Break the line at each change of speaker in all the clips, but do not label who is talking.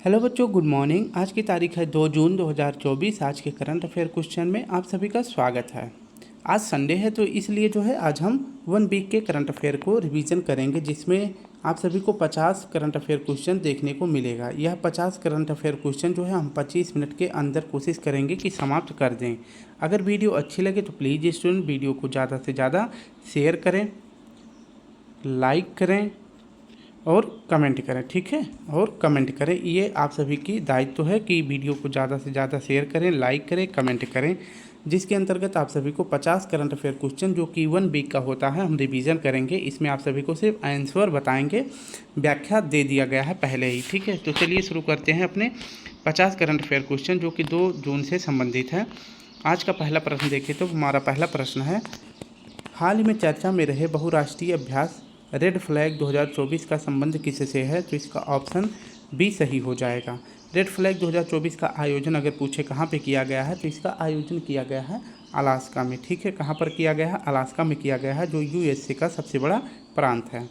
Hello बच्चों, good morning. आज की तारीख है 2 जून 2024। आज के करंट अफेयर क्वेश्चन में आप सभी का स्वागत है। आज संडे है तो इसलिए आज हम 1 वीक के करंट अफेयर को रिवीजन करेंगे, जिसमें आप सभी को 50 करंट अफेयर क्वेश्चन देखने को मिलेगा। यह 50 करंट अफेयर क्वेश्चन हम 25 मिनट के अंदर कोशिश करेंगे कि समाप्त कर दें। अगर वीडियो अच्छी लगे तो प्लीज़ स्टूडेंट वीडियो को ज़्यादा से ज़्यादा शेयर करें, लाइक करें और कमेंट करें। ठीक है, और कमेंट करें। ये आप सभी की दायित्व है कि वीडियो को ज़्यादा से ज़्यादा शेयर करें, लाइक करें, कमेंट करें, जिसके अंतर्गत आप सभी को 50 करंट अफेयर क्वेश्चन जो कि 1 वीक का होता है हम रिवीजन करेंगे। इसमें आप सभी को सिर्फ आंसर बताएंगे, व्याख्या दे दिया गया है पहले ही। ठीक है, तो चलिए शुरू करते हैं अपने 50 करंट अफेयर क्वेश्चन जो कि 2 जून से संबंधित है। आज का पहला प्रश्न देखिए तो हमारा पहला प्रश्न है, हाल ही में चर्चा में रहे बहुराष्ट्रीय अभ्यास रेड फ्लैग 2024 का संबंध किससे है? तो इसका ऑप्शन बी सही हो जाएगा। रेड फ्लैग 2024 का आयोजन अगर पूछे कहाँ पे किया गया है तो इसका आयोजन किया गया है अलास्का में। ठीक है, कहाँ पर किया गया है? अलास्का में किया गया है, जो यूएसए का सबसे बड़ा प्रांत है।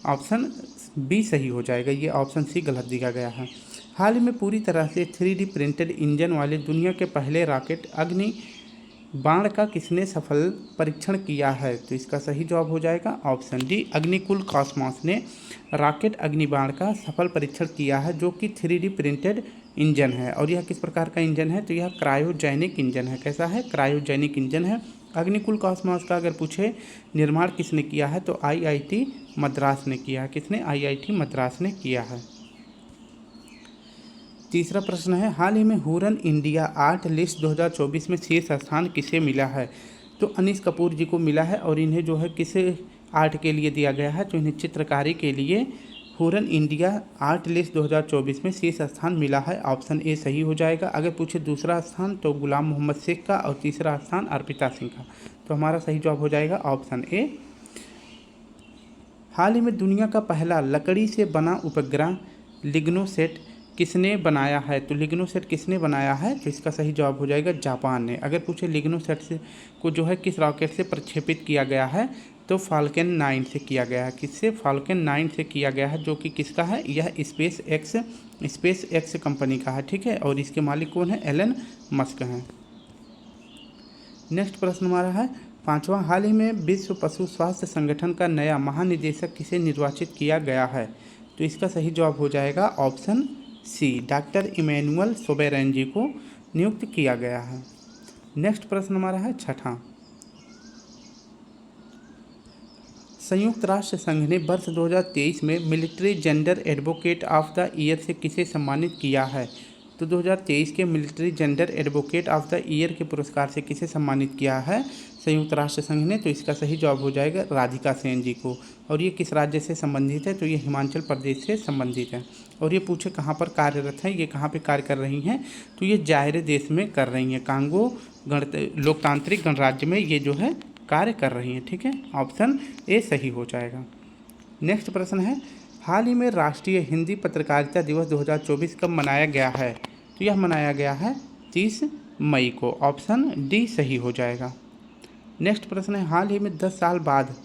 ऑप्शन बी सही हो जाएगा, ये ऑप्शन सी गलत दिया गया है। हाल ही में पूरी तरह से 3D प्रिंटेड इंजन वाले दुनिया के पहले रॉकेट अग्नि बाण का किसने सफल परीक्षण किया है? तो इसका सही जवाब हो जाएगा ऑप्शन डी, अग्निकुल कॉस्मॉस ने रॉकेट अग्निबाण का सफल परीक्षण किया है, जो कि 3D प्रिंटेड इंजन है। और यह किस प्रकार का इंजन है? तो यह क्रायोजेनिक इंजन है। कैसा है? क्रायोजेनिक इंजन है। अग्निकुल कॉस्मॉस का अगर पूछे निर्माण किसने किया है तो IIT मद्रास ने किया है। किसने? IIT मद्रास ने किया है। तीसरा प्रश्न है, हाल ही में हुरन इंडिया आर्ट लिस्ट 2024 में शीर्ष स्थान किसे मिला है? तो अनीस कपूर जी को मिला है। और इन्हें किसे आर्ट के लिए दिया गया है? तो इन्हें चित्रकारी के लिए हुरन इंडिया आर्ट लिस्ट 2024 में शीर्ष स्थान मिला है। ऑप्शन ए सही हो जाएगा। अगर पूछे दूसरा स्थान तो गुलाम मोहम्मद शेख का और तीसरा स्थान अर्पिता सिंह का। तो हमारा सही जवाब हो जाएगा ऑप्शन ए। हाल ही में दुनिया का पहला लकड़ी से बना उपग्रह लिग्नोसेट किसने बनाया है? तो लिग्नोसेट किसने बनाया है? तो इसका सही जवाब हो जाएगा जापान ने। अगर पूछे लिग्नोसेट से को किस रॉकेट से प्रक्षेपित किया गया है तो फाल्कन 9 से किया गया है। किससे? फाल्कन 9 से किया गया है, जो कि किसका है? यह स्पेस एक्स कंपनी का है। ठीक है, और इसके मालिक कौन है? एलन मस्क हैं। नेक्स्ट प्रश्न हमारा है पांचवा, हाल ही में विश्व पशु स्वास्थ्य संगठन का नया महानिदेशक किसे निर्वाचित किया गया है? तो इसका सही जवाब हो जाएगा ऑप्शन सी, डॉक्टर इमैनुअल सोबेरन जी को नियुक्त किया गया है। नेक्स्ट प्रश्न हमारा है छठा, संयुक्त राष्ट्र संघ ने वर्ष 2023 में military gender advocate of the year से किसे सम्मानित किया है? तो 2023 के military gender advocate of the year के पुरस्कार से किसे सम्मानित किया है संयुक्त राष्ट्र संघ ने? तो इसका सही जवाब हो जाएगा राधिका सेन जी को। और ये किस राज्य से संबंधित है? तो ये हिमाचल प्रदेश से संबंधित है। और ये पूछे कहाँ पर कार्यरत हैं, ये कहाँ पे कार्य कर रही हैं? तो ये जायरे देश में कर रही हैं, कांगो लोकतांत्रिक गणराज्य में ये कार्य कर रही हैं। ठीक है, ऑप्शन ए सही हो जाएगा। नेक्स्ट प्रश्न है, हाल ही में राष्ट्रीय हिंदी पत्रकारिता दिवस 2024 कब मनाया गया है? तो यह मनाया गया है 30 मई को। ऑप्शन डी सही हो जाएगा। नेक्स्ट प्रश्न है, हाल ही में 10 साल बाद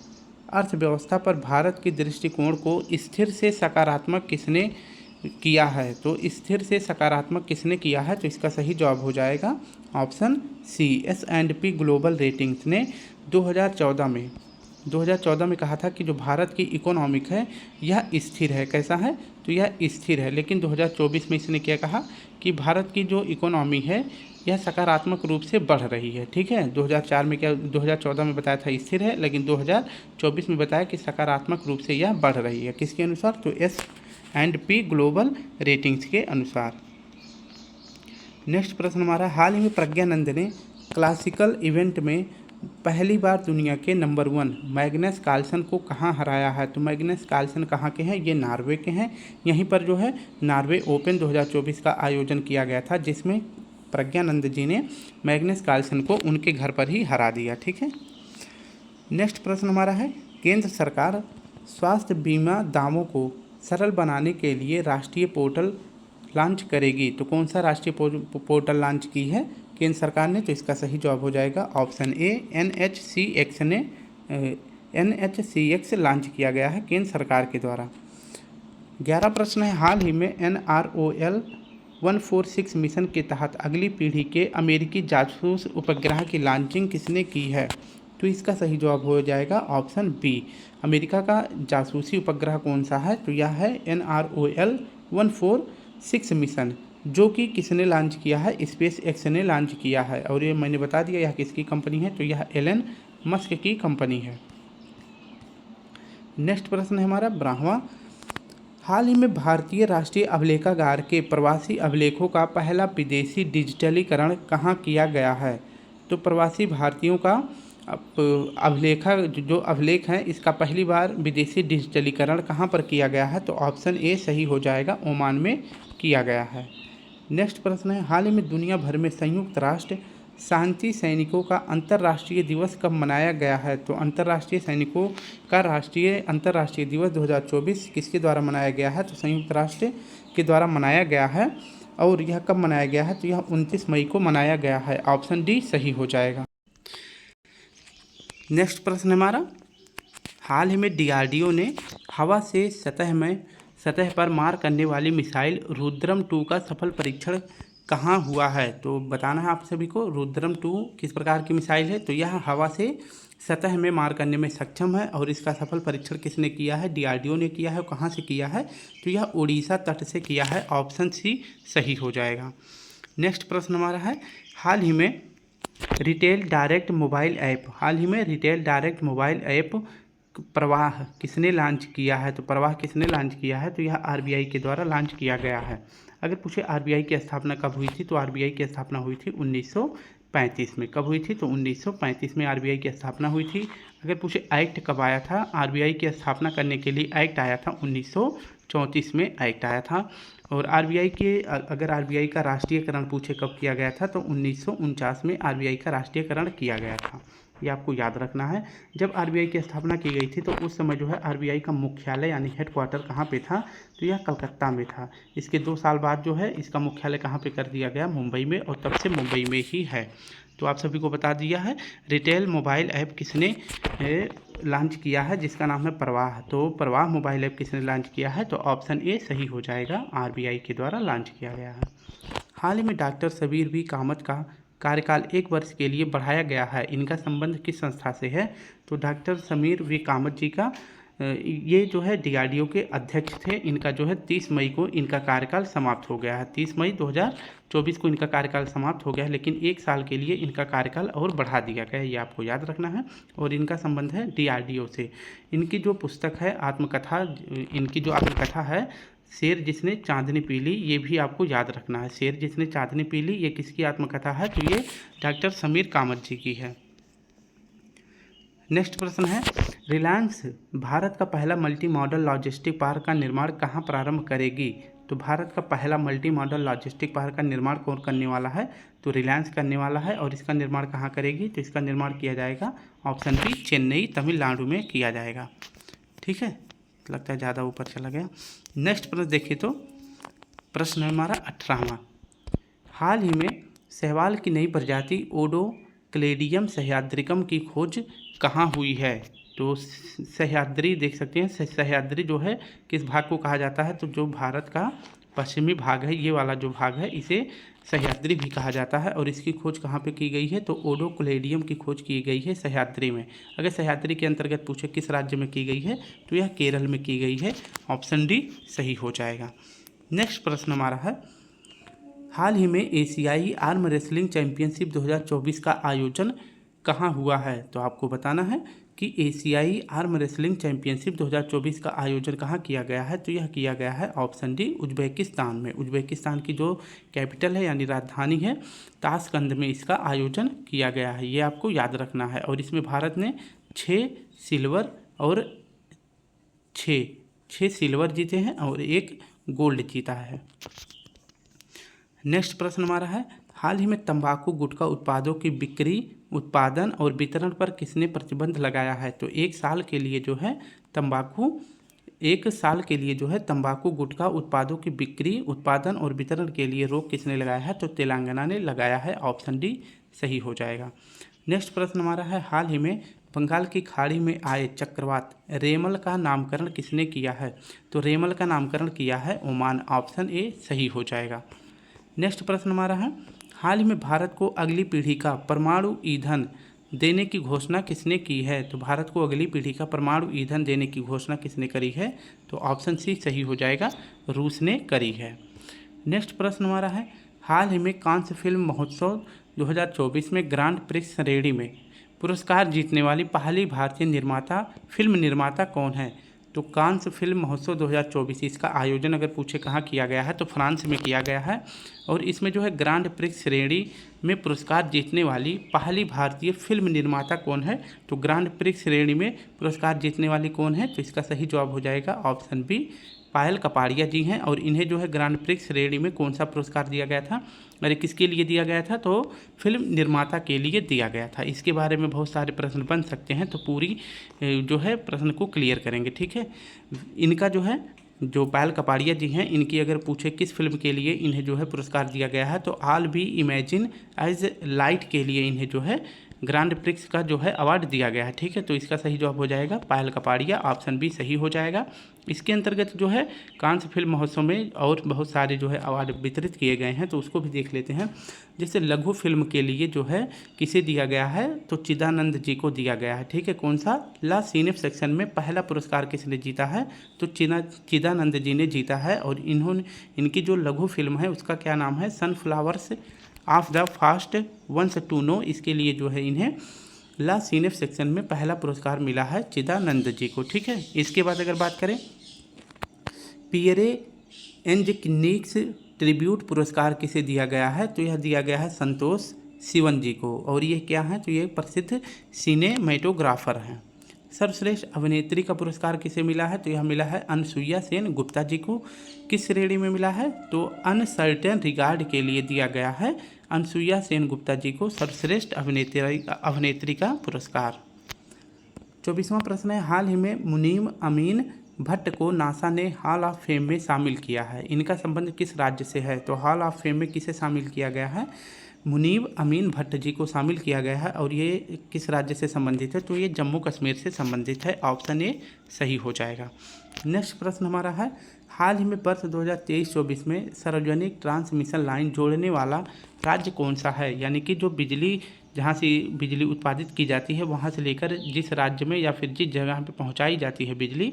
अर्थव्यवस्था पर भारत के दृष्टिकोण को स्थिर से सकारात्मक किसने किया है? तो स्थिर से सकारात्मक किसने किया है? तो इसका सही जवाब हो जाएगा option C, S&P global ratings ने 2014 में कहा था कि जो भारत की इकोनॉमिक है यह स्थिर है। कैसा है? तो यह स्थिर है। लेकिन 2024 में इसने क्या कहा कि भारत की जो इकोनॉमी है यह सकारात्मक रूप से बढ़ रही है। ठीक है, 2014 में बताया था स्थिर है, लेकिन 2024 में बताया कि सकारात्मक रूप से यह बढ़ रही है। किसके अनुसार? तो S&P ग्लोबल रेटिंग्स के अनुसार। नेक्स्ट प्रश्न हमारा, हाल ही में प्रज्ञानंद ने क्लासिकल इवेंट में पहली बार दुनिया के नंबर 1 मैग्नस कार्लसन को कहाँ हराया है? तो मैग्नस कार्लसन कहाँ के हैं? ये नॉर्वे के हैं। यहीं पर नॉर्वे ओपन 2024 का आयोजन किया गया था, जिसमें प्रज्ञानंद जी ने मैग्नस कार्लसन को उनके घर पर ही हरा दिया। ठीक है। नेक्स्ट प्रश्न हमारा है, केंद्र सरकार स्वास्थ्य बीमा दावों को सरल बनाने के लिए राष्ट्रीय पोर्टल लॉन्च करेगी। तो कौन सा राष्ट्रीय पोर्टल लॉन्च की है केंद्र सरकार ने? तो इसका सही जवाब हो जाएगा ऑप्शन ए, NHCX लॉन्च किया गया है केंद्र सरकार के द्वारा। 11 प्रश्न है, हाल ही में NROL 146 मिशन के तहत अगली पीढ़ी के अमेरिकी जासूस उपग्रह की लॉन्चिंग किसने की है? तो इसका सही जवाब हो जाएगा ऑप्शन बी। अमेरिका का जासूसी उपग्रह कौन सा है? तो यह है NROL 146 मिशन, जो कि किसने लॉन्च किया है? स्पेस एक्स ने लॉन्च किया है। और ये मैंने बता दिया यह किसकी कंपनी है, तो यह एलन मस्क की कंपनी है। नेक्स्ट प्रश्न है हमारा 12वां, हाल ही में भारतीय राष्ट्रीय अभिलेखागार के प्रवासी अभिलेखों का पहला विदेशी डिजिटलीकरण कहाँ किया गया है? तो प्रवासी भारतीयों का जो अभिलेख है इसका पहली बार विदेशी डिजिटलीकरण कहाँ पर किया गया है? तो ऑप्शन ए सही हो जाएगा, ओमान में किया गया है। नेक्स्ट प्रश्न है, हाल ही में दुनिया भर में संयुक्त राष्ट्र शांति सैनिकों का अंतर्राष्ट्रीय दिवस कब मनाया गया है? तो अंतर्राष्ट्रीय सैनिकों का अंतर्राष्ट्रीय दिवस 2024 किसके द्वारा मनाया गया है? तो संयुक्त राष्ट्र के द्वारा मनाया गया है। और यह कब मनाया गया है? तो यह 29 मई को मनाया गया है। ऑप्शन डी सही हो जाएगा। नेक्स्ट प्रश्न हमारा, हाल ही में DRDO ने हवा से सतह पर मार करने वाली मिसाइल रुद्रम 2 का सफल परीक्षण कहाँ हुआ है? तो बताना है आप सभी को रुद्रम 2 किस प्रकार की मिसाइल है। तो यह हवा से सतह में मार करने में सक्षम है। और इसका सफल परीक्षण किसने किया है? DRDO ने किया है। कहाँ से किया है? तो यह उड़ीसा तट से किया है। ऑप्शन सी सही हो जाएगा। नेक्स्ट प्रश्न हमारा है, हाल ही में रिटेल डायरेक्ट मोबाइल ऐप प्रवाह किसने लॉन्च किया है? तो प्रवाह किसने लॉन्च किया है? तो यह RBI के द्वारा लॉन्च किया गया है। अगर पूछे RBI की स्थापना कब हुई थी? तो RBI की स्थापना हुई थी 1935 में। कब हुई थी? तो 1935 में RBI की स्थापना हुई थी। अगर पूछे एक्ट कब आया था? RBI की स्थापना करने के लिए एक्ट आया था 1934 में एक्ट आया था। और अगर RBI का राष्ट्रीयकरण पूछे कब किया गया था? तो 1949 में RBI का राष्ट्रीयकरण किया गया था। ये आपको याद रखना है। जब RBI की स्थापना की गई थी तो उस समय जो है RBI का मुख्यालय यानी हेडक्वार्टर कहाँ पे था? तो यह कलकत्ता में था। इसके 2 साल बाद जो है इसका मुख्यालय कहाँ पे कर दिया गया? मुंबई में। और तब से मुंबई में ही है। तो आप सभी को बता दिया है रिटेल मोबाइल ऐप किसने लॉन्च किया है, जिसका नाम है प्रवाह। तो प्रवाह मोबाइल ऐप किसने लॉन्च किया है? तो ऑप्शन ए सही हो जाएगा, RBI के द्वारा लॉन्च किया गया है। हाल ही में डॉक्टर शब्बीर बी कामत का कार्यकाल 1 वर्ष के लिए बढ़ाया गया है। इनका संबंध किस संस्था से है? तो डॉक्टर शब्बीर बी कामत जी का ये जो है DRDO के अध्यक्ष थे। इनका जो है 30 मई को इनका कार्यकाल समाप्त हो गया है। 30 मई 2024 को इनका कार्यकाल समाप्त हो गया है, लेकिन 1 साल के लिए इनका कार्यकाल और बढ़ा दिया गया है। ये आपको याद रखना है। और इनका संबंध है DRDO से। इनकी जो पुस्तक है इनकी जो आत्मकथा है शेर जिसने चांदनी पी ली, ये भी आपको याद रखना है। शेर जिसने चांदनी पी ली ये किसकी आत्मकथा है? तो ये डॉक्टर शब्बीर कामत जी की है। नेक्स्ट प्रश्न है, रिलायंस भारत का पहला मल्टी मॉडल लॉजिस्टिक पार्क का निर्माण कहाँ प्रारंभ करेगी? तो भारत का पहला मल्टी मॉडल लॉजिस्टिक पार्क का निर्माण कौन करने वाला है? तो रिलायंस करने वाला है। और इसका निर्माण कहाँ करेगी? तो इसका निर्माण किया जाएगा ऑप्शन बी, चेन्नई तमिलनाडु में किया जाएगा। ठीक है, लगता है ज़्यादा ऊपर चला गया। नेक्स्ट प्रश्न देखिए, तो प्रश्न है हमारा 18वां, हाल ही में शैवाल की नई प्रजाति ओडोक्लेडियम सह्याद्रिकम की खोज कहाँ हुई है? तो सह्याद्री देख सकते हैं। सह्याद्री जो है किस भाग को कहा जाता है? तो जो भारत का पश्चिमी भाग है, ये वाला जो भाग है, इसे सह्याद्री भी कहा जाता है। और इसकी खोज कहाँ पे की गई है? तो ओडोक्लेडियम की खोज की गई है सह्याद्री में। अगर सह्याद्री के अंतर्गत पूछे किस राज्य में की गई है? तो यह केरल में की गई है। ऑप्शन डी सही हो जाएगा। नेक्स्ट प्रश्न हमारा है, हाल ही में एशियाई आर्म रेसलिंग चैंपियनशिप 2024 का आयोजन कहाँ हुआ है? तो आपको बताना है कि एशियाई आर्म रेसलिंग चैंपियनशिप 2024 का आयोजन कहाँ किया गया है? तो यह किया गया है ऑप्शन डी, उज्बेकिस्तान में। उज्बेकिस्तान की जो कैपिटल है यानी राजधानी है ताशकंद में इसका आयोजन किया गया है। ये आपको याद रखना है। और इसमें भारत ने 6 सिल्वर और 6 सिल्वर जीते हैं और 1 गोल्ड जीता है। नेक्स्ट प्रश्न हमारा है, हाल ही में तंबाकू गुटखा उत्पादों की बिक्री, उत्पादन और वितरण पर किसने प्रतिबंध लगाया है? तो 1 साल के लिए जो है तंबाकू गुटखा उत्पादों की बिक्री, उत्पादन और वितरण के लिए रोक किसने लगाया है? तो तेलंगाना ने लगाया है। ऑप्शन डी सही हो जाएगा। नेक्स्ट प्रश्न हमारा है, हाल ही में बंगाल की खाड़ी में आए चक्रवात रेमल का नामकरण किसने किया है? तो रेमल का नामकरण किया है ओमान। ऑप्शन ए सही हो जाएगा। नेक्स्ट प्रश्न हमारा है, हाल ही में भारत को अगली पीढ़ी का परमाणु ईंधन देने की घोषणा किसने की है? तो भारत को अगली पीढ़ी का परमाणु ईंधन देने की घोषणा किसने करी है? तो ऑप्शन सी सही हो जाएगा, रूस ने करी है। नेक्स्ट प्रश्न हमारा है, हाल ही में कांस्य फिल्म महोत्सव 2024 में ग्रांड प्रिक्स श्रेणी में पुरस्कार जीतने वाली पहली भारतीय फिल्म निर्माता कौन है? तो कांस्य फिल्म महोत्सव 2024 इसका आयोजन अगर पूछे कहाँ किया गया है तो फ्रांस में किया गया है, और इसमें जो है ग्रांड प्रिक्स श्रेणी में पुरस्कार जीतने वाली पहली भारतीय फिल्म निर्माता कौन है? तो ग्रांड प्रिक्स श्रेणी में पुरस्कार जीतने वाली कौन है? तो इसका सही जवाब हो जाएगा ऑप्शन बी, पायल कपाड़िया जी हैं। और इन्हें जो है ग्रांड प्रिक्स श्रेणी में कौन सा पुरस्कार दिया गया था, अरे किसके लिए दिया गया था? तो फिल्म निर्माता के लिए दिया गया था। इसके बारे में बहुत सारे प्रश्न बन सकते हैं, तो पूरी जो है प्रश्न को क्लियर करेंगे, ठीक है। इनका जो है जो पायल कपाड़िया जी हैं, इनकी अगर पूछे किस फिल्म के लिए इन्हें जो है पुरस्कार दिया गया है, तो all we imagine as light के लिए इन्हें जो है ग्रांड प्रिक्स का जो है अवार्ड दिया गया है, ठीक है। तो इसका सही जवाब हो जाएगा पायल कपाड़िया, ऑप्शन बी सही हो जाएगा। इसके अंतर्गत जो है कांस्य फिल्म महोत्सव में और बहुत सारे जो है अवार्ड वितरित किए गए हैं, तो उसको भी देख लेते हैं। जैसे लघु फिल्म के लिए जो है किसे दिया गया है? तो चिदानंद जी को दिया गया है, ठीक है। कौन सा? ला सिनेफ सेक्शन में पहला पुरस्कार किसने जीता है? तो चिदानंद जी ने जीता है। और इनकी जो लघु फिल्म है उसका क्या नाम है? Sunflowers of the first ones to know. इसके लिए जो है इन्हें ला सिनेफ सेक्शन में पहला पुरस्कार मिला है चिदानंद जी को, ठीक है। इसके बाद अगर बात करें पियरे एंजकिनिक्स ट्रिब्यूट पुरस्कार किसे दिया गया है? तो यह दिया गया है संतोष सिवन जी को। और ये क्या है? तो ये प्रसिद्ध सिनेमेटोग्राफर हैं। सर्वश्रेष्ठ अभिनेत्री का पुरस्कार किसे मिला है? तो यह मिला है अनसुईया सेन गुप्ता जी को। किस श्रेणी में मिला है? तो अनसर्टेन रिगार्ड के लिए दिया गया है अनसुईया सेन गुप्ता जी को सर्वश्रेष्ठ अभिनेत्री का पुरस्कार। 24वां प्रश्न है, हाल ही में मुनीम अमीन भट्ट को नासा ने हॉल ऑफ फेम में शामिल किया है। इनका संबंध किस राज्य से है? तो हॉल ऑफ फेम में किसे शामिल किया गया है? मुनीब अमीन भट्ट जी को शामिल किया गया है। और ये किस राज्य से संबंधित है? तो ये जम्मू कश्मीर से संबंधित है, ऑप्शन ए सही हो जाएगा। नेक्स्ट प्रश्न हमारा है, हाल ही में वर्ष 2023-24 में सार्वजनिक ट्रांसमिशन लाइन जोड़ने वाला राज्य कौन सा है? यानी कि जो बिजली जहाँ से बिजली उत्पादित की जाती है वहाँ से लेकर जिस राज्य में या फिर जिस जगह पे पहुँचाई जाती है बिजली,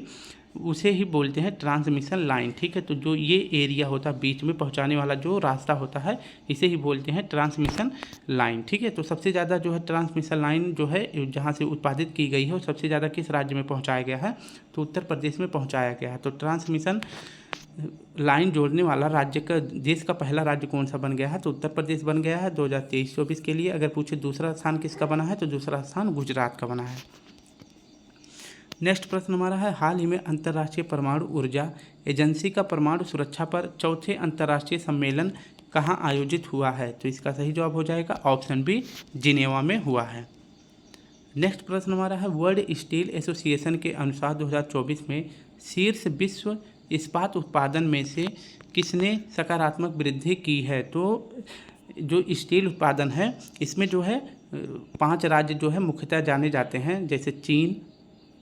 उसे ही बोलते हैं ट्रांसमिशन लाइन, ठीक है। तो जो ये एरिया होता है बीच में पहुंचाने वाला जो रास्ता होता है, इसे ही बोलते हैं ट्रांसमिशन लाइन, ठीक है। तो सबसे ज़्यादा जो है ट्रांसमिशन लाइन जो है जहाँ से उत्पादित की गई है वो सबसे ज़्यादा किस राज्य में पहुंचाया गया है? तो उत्तर प्रदेश में पहुंचाया गया है। तो ट्रांसमिशन लाइन जोड़ने वाला राज्य का देश का पहला राज्य कौन सा बन गया है? तो उत्तर प्रदेश बन गया है 2023-24 के लिए। अगर पूछे दूसरा स्थान किसका बना है? तो दूसरा स्थान गुजरात का बना है। नेक्स्ट प्रश्न हमारा है, हाल ही में अंतर्राष्ट्रीय परमाणु ऊर्जा एजेंसी का परमाणु सुरक्षा पर चौथे अंतर्राष्ट्रीय सम्मेलन कहाँ आयोजित हुआ है? तो इसका सही जवाब हो जाएगा ऑप्शन बी, जिनेवा में हुआ है। नेक्स्ट प्रश्न हमारा है, वर्ल्ड स्टील एसोसिएशन के अनुसार 2024 में शीर्ष विश्व इस्पात उत्पादन में से किसने सकारात्मक वृद्धि की है? तो जो स्टील उत्पादन है इसमें जो है 5 राज्य जो है मुख्यतः जाने जाते हैं, जैसे चीन,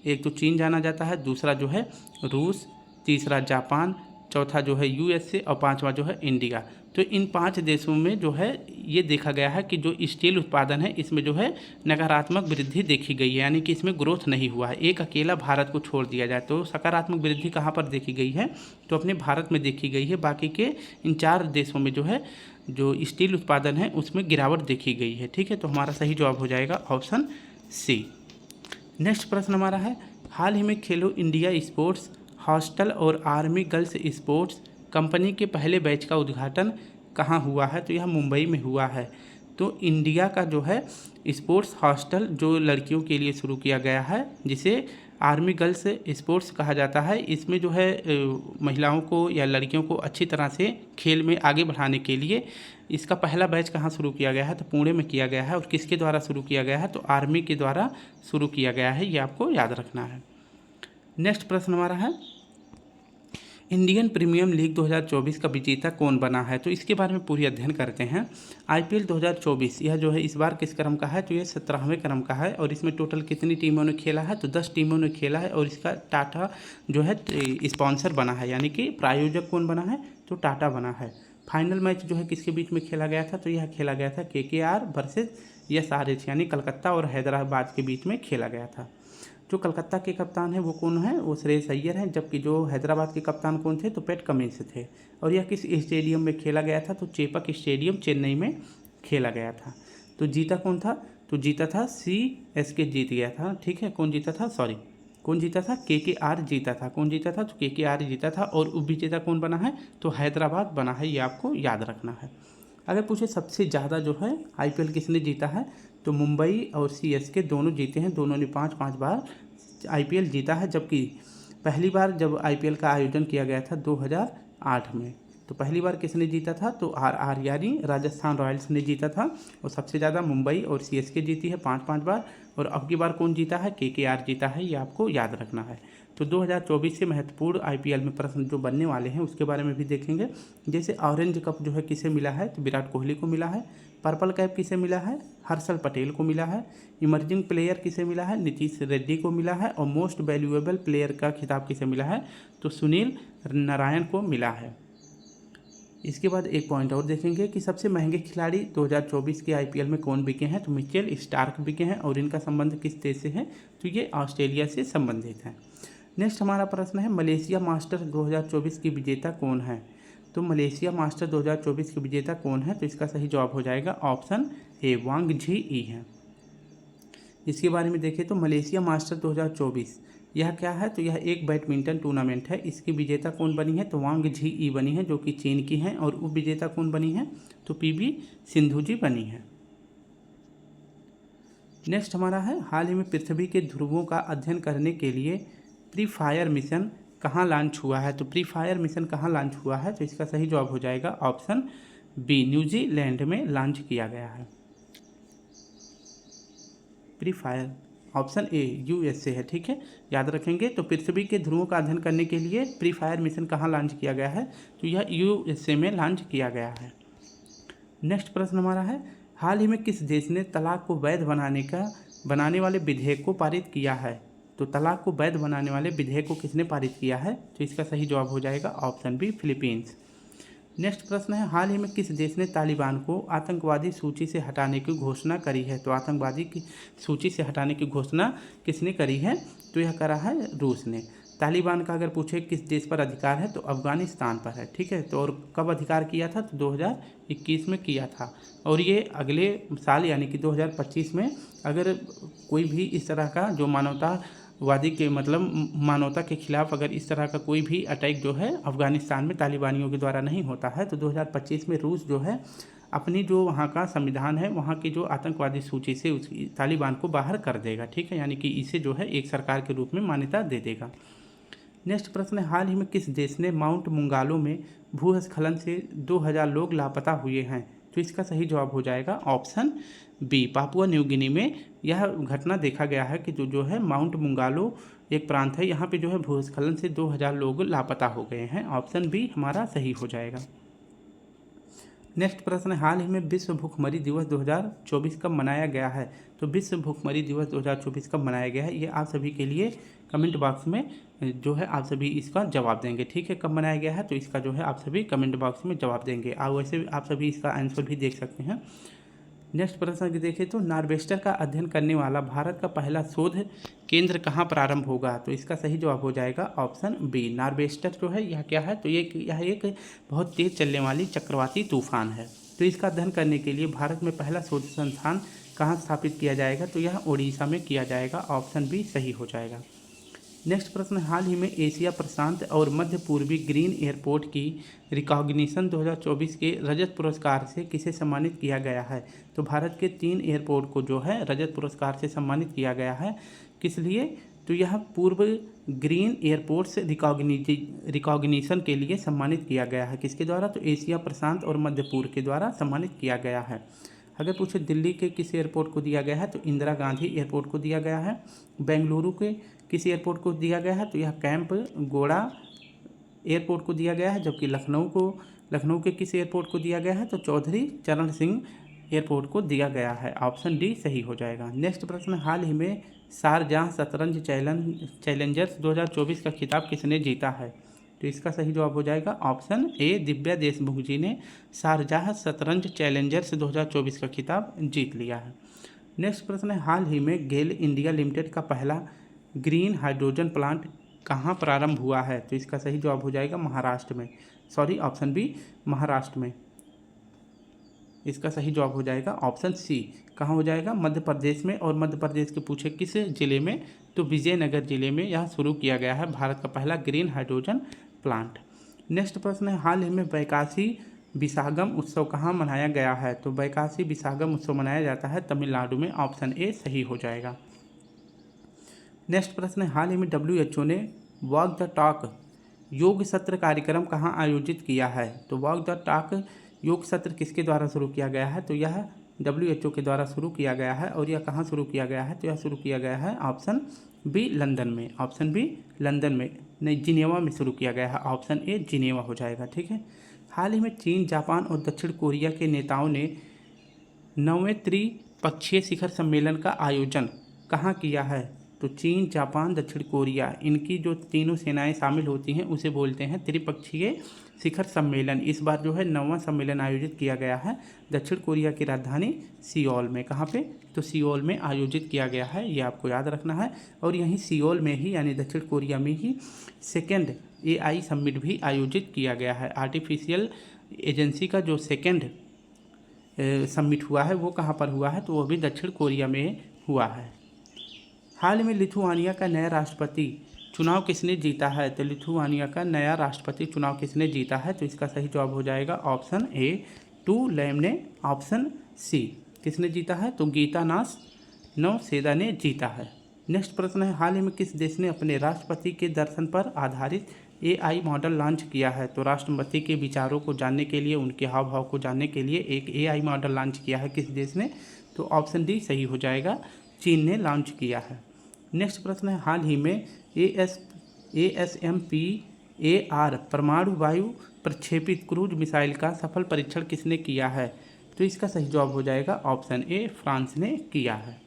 एक तो चीन जाना जाता है, दूसरा जो है रूस, तीसरा जापान, चौथा जो है यूएसए और पांचवा जो है इंडिया। तो इन 5 देशों में जो है ये देखा गया है कि जो स्टील उत्पादन है इसमें जो है नकारात्मक वृद्धि देखी गई है, यानी कि इसमें ग्रोथ नहीं हुआ है। एक अकेला भारत को छोड़ दिया जाए तो सकारात्मक वृद्धि कहाँ पर देखी गई है? तो अपने भारत में देखी गई है। बाकी के इन 4 देशों में जो है जो स्टील उत्पादन है उसमें गिरावट देखी गई है, ठीक है। तो हमारा सही जवाब हो जाएगा ऑप्शन सी। नेक्स्ट प्रश्न हमारा है, हाल ही में खेलो इंडिया स्पोर्ट्स हॉस्टल और आर्मी गर्ल्स स्पोर्ट्स कंपनी के पहले बैच का उद्घाटन कहाँ हुआ है? तो यह मुंबई में हुआ है। तो इंडिया का जो है स्पोर्ट्स हॉस्टल जो लड़कियों के लिए शुरू किया गया है, जिसे आर्मी गर्ल्स स्पोर्ट्स कहा जाता है, इसमें जो है महिलाओं को या लड़कियों को अच्छी तरह से खेल में आगे बढ़ाने के लिए इसका पहला बैच कहाँ शुरू किया गया है? तो पुणे में किया गया है। और किसके द्वारा शुरू किया गया है? तो आर्मी के द्वारा शुरू किया गया है, ये आपको याद रखना है। नेक्स्ट प्रश्न हमारा है, इंडियन प्रीमियम लीग 2024 का विजेता कौन बना है, तो इसके बारे में पूरी अध्ययन करते हैं। आईपीएल 2024 यह जो है इस बार किस क्रम का है, तो ये 17वें क्रम का है और इसमें टोटल कितनी टीमों ने खेला है, तो 10 टीमों ने खेला है और इसका टाटा जो है स्पॉन्सर बना है, यानी कि प्रायोजक कौन बना है, तो टाटा बना है। फाइनल मैच जो है किसके बीच में खेला गया था, तो यह खेला गया था केकेआर वर्सेस एसआरएच यानी कलकत्ता और हैदराबाद के बीच में खेला गया था। जो कलकत्ता के कप्तान हैं वो कौन है, वो श्रेयस अय्यर हैं, जबकि जो हैदराबाद के कप्तान कौन थे, तो पैट कमिंस थे। और यह किस स्टेडियम में खेला गया था, तो चेपक स्टेडियम चेन्नई में खेला गया था। तो जीता कौन था, तो जीता था सीएसके जीत गया था, ठीक है। कौन जीता था, कौन जीता था, केकेआर जीता था। कौन जीता था, तो केकेआर जीता था। और उपविजेता कौन बना है, तो हैदराबाद बना है, ये आपको याद रखना है। अगर पूछे सबसे ज़्यादा जो है आईपीएल किसने जीता है, तो मुंबई और सीएसके दोनों जीते हैं, दोनों ने 5-5 बार आईपीएल जीता है। जबकि पहली बार जब आईपीएल का आयोजन किया गया था 2008 में, तो पहली बार किसने जीता था, तो आरआर यानी राजस्थान रॉयल्स ने जीता था। और सबसे ज़्यादा मुंबई और सीएसके जीती है 5-5 बार। और अब की बार कौन जीता है, केकेआर जीता है, ये आपको याद रखना है। तो 2024 से महत्वपूर्ण आईपीएल में प्रश्न जो बनने वाले हैं उसके बारे में भी देखेंगे। जैसे ऑरेंज कप जो है किसे मिला है, तो विराट कोहली को मिला है। पर्पल कैप किसे मिला है, हर्षल पटेल को मिला है। इमर्जिंग प्लेयर किसे मिला है, नीतीश रेड्डी को मिला है। और मोस्ट वैल्यूएबल प्लेयर का खिताब किसे मिला है, तो सुनील नारायण को मिला है। इसके बाद एक पॉइंट और देखेंगे कि सबसे महंगे खिलाड़ी 2024 के आईपीएल में कौन बिके हैं, तो मिचेल स्टार्क बिके हैं। और इनका संबंध किस देश से है, तो ये ऑस्ट्रेलिया से संबंधित है। नेक्स्ट हमारा प्रश्न है, मलेशिया मास्टर्स 2024 की विजेता कौन है, तो मलेशिया मास्टर 2024 की विजेता कौन है, तो इसका सही जवाब हो जाएगा ऑप्शन ए, वांग झी ई है। इसके बारे में देखें तो मलेशिया मास्टर 2024 यह क्या है, तो यह एक बैडमिंटन टूर्नामेंट है। इसकी विजेता कौन बनी है, तो वांग झी ई बनी है, जो कि चीन की हैं। और उप विजेता कौन बनी है, तो पीवी सिंधु जी बनी है। नेक्स्ट हमारा है, हाल ही में पृथ्वी के ध्रुवों का अध्ययन करने के लिए प्री फायर मिशन कहाँ लॉन्च हुआ है, तो प्री फायर मिशन कहाँ लॉन्च हुआ है, तो इसका सही जवाब हो जाएगा ऑप्शन बी, न्यूजीलैंड में लॉन्च किया गया है। Pre fire option A USA है, ठीक है, याद रखेंगे। तो पृथ्वी के ध्रुवों का अध्ययन करने के लिए प्री फायर मिशन कहाँ लॉन्च किया गया है, तो यह यूएसए में लॉन्च किया गया है। नेक्स्ट प्रश्न हमारा है, हाल ही में किस देश ने तलाक को वैध बनाने वाले विधेयक को पारित किया है, तो तलाक को वैध बनाने वाले विधेयक को किसने पारित किया है, तो इसका सही जवाब हो जाएगा ऑप्शन बी, फिलीपींस। नेक्स्ट प्रश्न है, हाल ही में किस देश ने तालिबान को आतंकवादी सूची से हटाने की घोषणा करी है, तो आतंकवादी की सूची से हटाने की घोषणा किसने करी है, तो यह करा है रूस ने। तालिबान का अगर पूछे किस देश पर अधिकार है, तो अफगानिस्तान पर है, ठीक है। तो और कब अधिकार किया था, तो 2021 में किया था। और ये अगले साल यानी कि 2025 में अगर कोई भी इस तरह का जो मानवतावादी के मतलब मानवता के खिलाफ अगर इस तरह का कोई भी अटैक जो है अफगानिस्तान में तालिबानियों के द्वारा नहीं होता है, तो 2025 में रूस जो है अपनी जो वहाँ का संविधान है वहाँ की जो आतंकवादी सूची से उस तालिबान को बाहर कर देगा, ठीक है, यानी कि इसे जो है एक सरकार के रूप में मान्यता दे देगा। नेक्स्ट प्रश्न है, हाल ही में किस देश ने माउंट मुंगालो में भूस्खलन से 2000 लोग लापता हुए हैं, तो इसका सही जवाब हो जाएगा option B, Papua New Guinea में यह घटना देखा गया है कि जो है माउंट मुंगालो एक प्रांत है, यहाँ पे जो है भूस्खलन से 2000 लोग लापता हो गए हैं। ऑप्शन बी हमारा सही हो जाएगा। नेक्स्ट प्रश्न है, हाल ही में विश्व भूखमरी दिवस 2024 कब मनाया गया है, तो विश्व भूखमरी दिवस 2024 कब मनाया गया है, ये आप सभी के लिए कमेंट बॉक्स में जो है आप सभी इसका जवाब देंगे, ठीक है। कब मनाया गया है, तो इसका जो है आप सभी कमेंट बॉक्स में जवाब देंगे। और वैसे आप सभी इसका आंसर भी देख सकते हैं। नेक्स्ट प्रश्न देखें तो नार्वेस्टर का अध्ययन करने वाला भारत का पहला शोध केंद्र कहाँ प्रारंभ होगा, तो इसका सही जवाब हो जाएगा ऑप्शन बी, नार्वेस्टर जो है यह क्या है, तो यह एक बहुत तेज चलने वाली चक्रवाती तूफान है। तो इसका अध्ययन करने के लिए भारत में पहला शोध संस्थान कहाँ स्थापित किया जाएगा, तो यह ओडिशा में किया जाएगा। ऑप्शन बी सही हो जाएगा। नेक्स्ट प्रश्न, हाल ही में एशिया प्रशांत और मध्य पूर्वी ग्रीन एयरपोर्ट की रिकॉग्निशन 2024 के रजत पुरस्कार से किसे सम्मानित किया गया है, तो भारत के 3 एयरपोर्ट को जो है रजत पुरस्कार से सम्मानित किया गया है। किस लिए, तो यह पूर्व ग्रीन एयरपोर्ट्स रिकॉग्निशन के लिए सम्मानित किया गया है। किसके द्वारा, तो एशिया प्रशांत और मध्य पूर्व के द्वारा सम्मानित किया गया है। अगर पूछे दिल्ली के किस एयरपोर्ट को दिया गया है, तो इंदिरा गांधी एयरपोर्ट को दिया गया है। बेंगलुरु के किस एयरपोर्ट को दिया गया है, तो यह कैंप गोड़ा एयरपोर्ट को दिया गया है, जबकि लखनऊ के किस एयरपोर्ट को दिया गया है, तो चौधरी चरण सिंह एयरपोर्ट को दिया गया है। ऑप्शन डी सही हो जाएगा। नेक्स्ट प्रश्न, हाल ही में शारजाह शतरंज चैलेंजर्स 2024 का खिताब किसने जीता है? तो इसका सही जवाब हो जाएगा ऑप्शन ए, दिव्या देशमुख जी ने शारजाह शतरंज चैलेंजर्स 2024 का खिताब जीत लिया है। नेक्स्ट प्रश्न है, हाल ही में गेल इंडिया लिमिटेड का पहला ग्रीन हाइड्रोजन प्लांट कहाँ प्रारंभ हुआ है? तो इसका सही जवाब हो जाएगा महाराष्ट्र में, ऑप्शन बी महाराष्ट्र में। इसका सही जवाब हो जाएगा ऑप्शन सी, कहाँ हो जाएगा? मध्य प्रदेश में। और मध्य प्रदेश के पूछे किस जिले में, तो विजयनगर जिले में यह शुरू किया गया है भारत का पहला ग्रीन हाइड्रोजन प्लांट। नेक्स्ट प्रश्न है, हाल ही में वैकासी विशाखम उत्सव कहाँ मनाया गया है? तो वैकासी विशाखम उत्सव मनाया जाता है तमिलनाडु में। ऑप्शन ए सही हो जाएगा। नेक्स्ट प्रश्न है, हाल ही में WHO ने वॉक द टॉक योग सत्र कार्यक्रम कहाँ आयोजित किया है? तो वॉक द टॉक योग सत्र किसके द्वारा शुरू किया गया है? तो यह WHO के द्वारा शुरू किया गया है। और यह कहाँ शुरू किया गया है? तो यह शुरू किया गया है ऑप्शन बी लंदन में। ऑप्शन बी लंदन में नहीं, जिनेवा में शुरू किया गया है। ऑप्शन ए जिनेवा हो जाएगा। ठीक है। हाल ही में चीन, जापान और दक्षिण कोरिया के नेताओं ने 9वें त्रिपक्षीय शिखर सम्मेलन का आयोजन कहाँ किया है? तो चीन, जापान, दक्षिण कोरिया, इनकी जो तीनों सेनाएं शामिल होती हैं उसे बोलते हैं त्रिपक्षीय शिखर सम्मेलन। इस बार जो है 9वां सम्मेलन आयोजित किया गया है दक्षिण कोरिया की राजधानी सियोल में। कहाँ पे? तो सियोल में आयोजित किया गया है, ये आपको याद रखना है। और यहीं सियोल में ही यानी दक्षिण कोरिया में ही सेकेंड AI समिट भी आयोजित किया गया है। आर्टिफिशियल एजेंसी का जो सेकेंड समिट हुआ है वो कहाँ पर हुआ है? तो वो भी दक्षिण कोरिया में हुआ है। हाल में लिथुआनिया का नया राष्ट्रपति चुनाव किसने जीता है? तो लिथुआनिया का नया राष्ट्रपति चुनाव किसने जीता है? तो इसका सही जवाब हो जाएगा ऑप्शन ए, टूलेम ने। ऑप्शन सी, किसने जीता है? तो गीतानास नौसेना ने जीता है। नेक्स्ट प्रश्न है, हाल ही में किस देश ने अपने राष्ट्रपति के दर्शन पर आधारित AI मॉडल लॉन्च किया है? तो राष्ट्रपति के विचारों को जानने के लिए, उनके हाव भाव को जानने के लिए एक AI मॉडल लॉन्च किया है। किस देश ने? तो ऑप्शन डी सही हो जाएगा, चीन ने लॉन्च किया है। नेक्स्ट प्रश्न है, हाल ही में ASMPAR परमाणु वायु प्रक्षेपित क्रूज मिसाइल का सफल परीक्षण किसने किया है? तो इसका सही जवाब हो जाएगा ऑप्शन ए, फ्रांस ने किया है।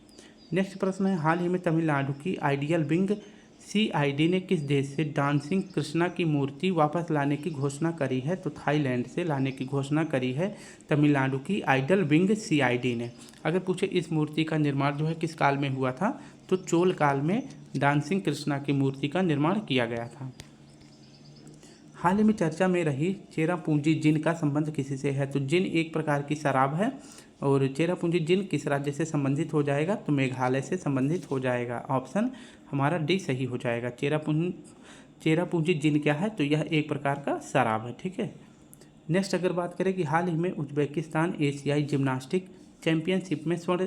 नेक्स्ट प्रश्न है, हाल ही में तमिलनाडु की आइडियल विंग CID ने किस देश से डांसिंग कृष्णा की मूर्ति वापस लाने की घोषणा करी है? तो थाईलैंड से लाने की घोषणा करी है तमिलनाडु की आइडियल विंग CID ने। अगर पूछे इस मूर्ति का निर्माण जो है किस काल में हुआ था, तो चोल काल में डांसिंग कृष्णा की मूर्ति का निर्माण किया गया था। हाल ही में चर्चा में रही चेरापूंजी जिन का संबंध किसी से है? तो जिन एक प्रकार की शराब है। और चेरापूंजी जिन किस राज्य से संबंधित हो जाएगा? तो मेघालय से संबंधित हो जाएगा। ऑप्शन हमारा डी सही हो जाएगा। चेरापूंजी जिन क्या है? तो यह एक प्रकार का शराब है। ठीक है। नेक्स्ट अगर बात करें कि हाल ही में उज्बेकिस्तान एशियाई जिम्नास्टिक चैंपियनशिप में स्वर्ण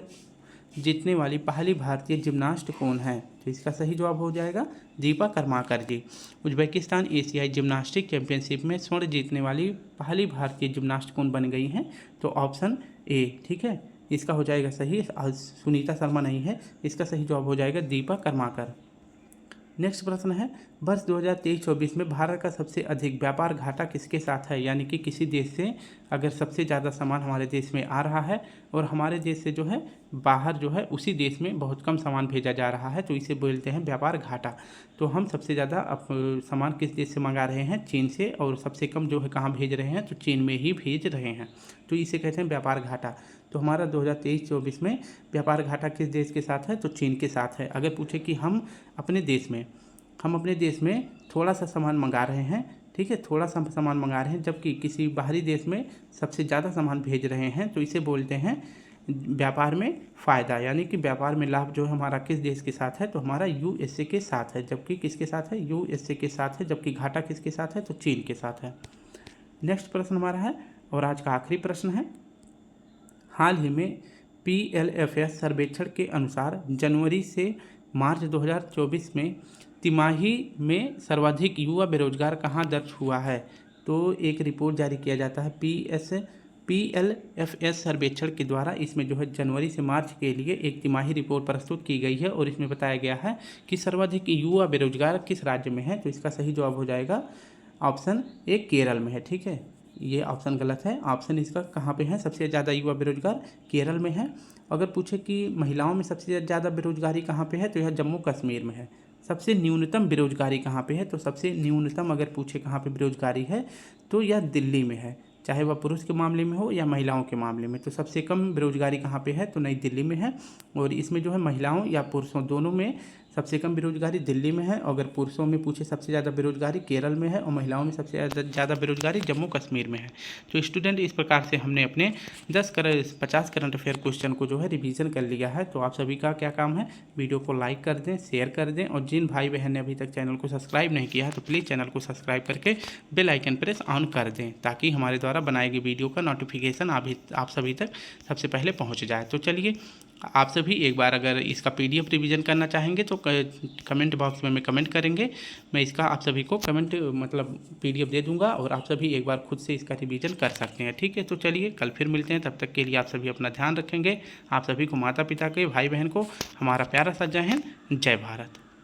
जीतने वाली पहली भारतीय जिम्नास्ट कौन है? तो इसका सही जवाब हो जाएगा दीपा कर्माकर जी। उज्बेकिस्तान एशियाई जिम्नास्टिक चैंपियनशिप में स्वर्ण जीतने वाली पहली भारतीय जिम्नास्ट कौन बन गई हैं? तो ऑप्शन ए। ठीक है, इसका हो जाएगा सही, सुनीता शर्मा नहीं है। इसका सही जवाब हो जाएगा दीपा कर्माकर। नेक्स्ट प्रश्न है, वर्ष 2023-24 में भारत का सबसे अधिक व्यापार घाटा किसके साथ है? यानी कि किसी देश से अगर सबसे ज़्यादा सामान हमारे देश में आ रहा है और हमारे देश से जो है बाहर जो है उसी देश में बहुत कम सामान भेजा जा रहा है, तो इसे बोलते हैं व्यापार घाटा। तो हम सबसे ज़्यादा सामान किस देश से मंगा रहे हैं? चीन से। और सबसे कम जो है कहाँ भेज रहे हैं? तो चीन में ही भेज रहे हैं, तो इसे कहते हैं व्यापार घाटा। तो हमारा 2023-24 में व्यापार घाटा किस देश के साथ है? तो चीन के साथ है। अगर पूछे कि हम अपने देश में थोड़ा सा सामान मंगा रहे हैं, ठीक है, थोड़ा सा सामान मंगा रहे हैं, जबकि किसी बाहरी देश में सबसे ज़्यादा सामान भेज रहे हैं, तो इसे बोलते हैं व्यापार में फ़ायदा। यानी कि व्यापार में लाभ जो है हमारा किस देश के साथ है? तो हमारा USA के साथ है। जबकि किसके साथ है? USA के साथ है। जबकि घाटा किसके साथ है? तो चीन के साथ है। नेक्स्ट प्रश्न हमारा है और आज का आखिरी प्रश्न है, हाल ही में PLFS सर्वेक्षण के अनुसार जनवरी से मार्च 2024 में तिमाही में सर्वाधिक युवा बेरोजगार कहाँ दर्ज हुआ है? तो एक रिपोर्ट जारी किया जाता है PLFS सर्वेक्षण के द्वारा। इसमें जो है जनवरी से मार्च के लिए एक तिमाही रिपोर्ट प्रस्तुत की गई है और इसमें बताया गया है कि सर्वाधिक युवा बेरोजगार किस राज्य में है? तो इसका सही जवाब हो जाएगा ऑप्शन ए केरल में है। ठीक है, ये ऑप्शन गलत है। ऑप्शन इसका कहाँ पे है, सबसे ज़्यादा युवा बेरोजगार केरल में है। अगर पूछे कि महिलाओं में सबसे ज़्यादा बेरोजगारी कहाँ पे है, तो यह जम्मू कश्मीर में है। सबसे न्यूनतम बेरोजगारी कहाँ पे है, तो सबसे न्यूनतम अगर पूछे कहाँ पे बेरोजगारी है, तो यह दिल्ली में है, चाहे वह पुरुष के मामले में हो या महिलाओं के मामले में। तो सबसे कम बेरोजगारी कहाँ पे है, तो नई दिल्ली में है। और इसमें जो है महिलाओं या पुरुषों दोनों में सबसे कम बेरोजगारी दिल्ली में है। अगर पुरुषों में पूछे सबसे ज़्यादा बेरोजगारी केरल में है और महिलाओं में सबसे ज़्यादा बेरोजगारी जम्मू कश्मीर में है। तो स्टूडेंट, इस प्रकार से हमने अपने 50 करंट अफेयर क्वेश्चन को जो है रिवीजन कर लिया है। तो आप सभी का क्या काम है, वीडियो को लाइक कर दें, शेयर कर दें, और जिन भाई बहन ने अभी तक चैनल को सब्सक्राइब नहीं किया है तो प्लीज़ चैनल को सब्सक्राइब करके बेल आइकन प्रेस ऑन कर दें, ताकि हमारे द्वारा बनाई गई वीडियो का नोटिफिकेशन आप सभी तक सबसे पहले पहुँच जाए। तो चलिए, आप सभी एक बार अगर इसका PDF रिवीजन करना चाहेंगे तो कमेंट बॉक्स में कमेंट करेंगे, मैं इसका आप सभी को PDF दे दूंगा, और आप सभी एक बार खुद से इसका रिवीजन कर सकते हैं। ठीक है, तो चलिए कल फिर मिलते हैं, तब तक के लिए आप सभी अपना ध्यान रखेंगे। आप सभी को, माता पिता के, भाई बहन को हमारा प्यारा सा जय हिंद, जय भारत।